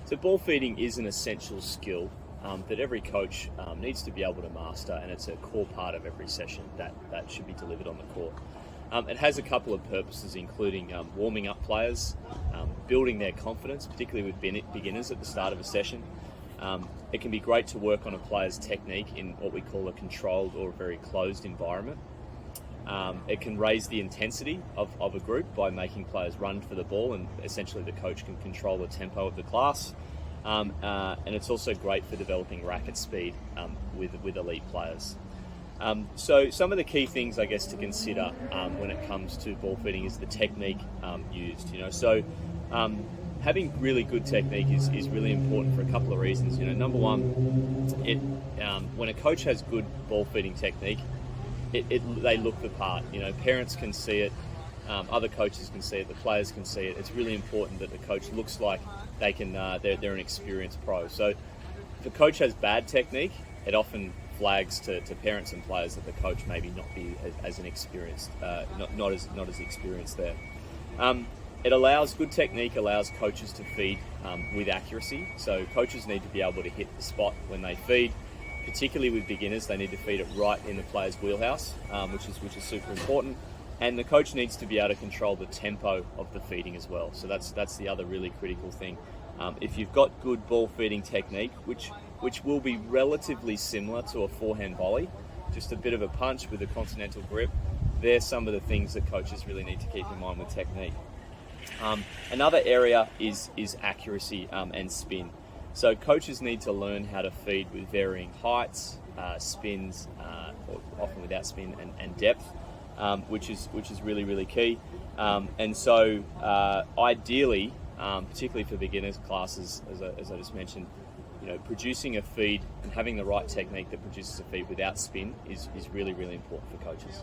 So ball feeding is an essential skill that every coach needs to be able to master, and it's a core part of every session that should be delivered on the court. It has a couple of purposes, including warming up players, building their confidence, particularly with beginners at the start of a session. It can be great to work on a player's technique in what we call a controlled or very closed environment. It can raise the intensity of a group by making players run for the ball, and essentially the coach can control the tempo of the class. And it's also great for developing racket speed with elite players. So some of the key things, I guess, to consider when it comes to ball feeding is the technique used. So having really good technique is really important for a couple of reasons. Number one, when a coach has good ball feeding technique, they look the part. Parents can see it, other coaches can see it, the players can see it. It's really important that the coach looks like they're an experienced pro. So if a coach has bad technique, it often flags to parents and players that the coach maybe not be as an experienced, not as experienced there. Good technique allows coaches to feed with accuracy. So coaches need to be able to hit the spot when they feed. Particularly with beginners, they need to feed it right in the player's wheelhouse, which is super important. And the coach needs to be able to control the tempo of the feeding as well. So that's the other really critical thing. If you've got good ball feeding technique, which will be relatively similar to a forehand volley, just a bit of a punch with a continental grip, they're some of the things that coaches really need to keep in mind with technique. Another area is accuracy and spin. So coaches need to learn how to feed with varying heights, spins, or often without spin, and depth, which is really, really key. And so ideally, particularly for beginners classes, as I just mentioned, producing a feed and having the right technique that produces a feed without spin is really, really important for coaches.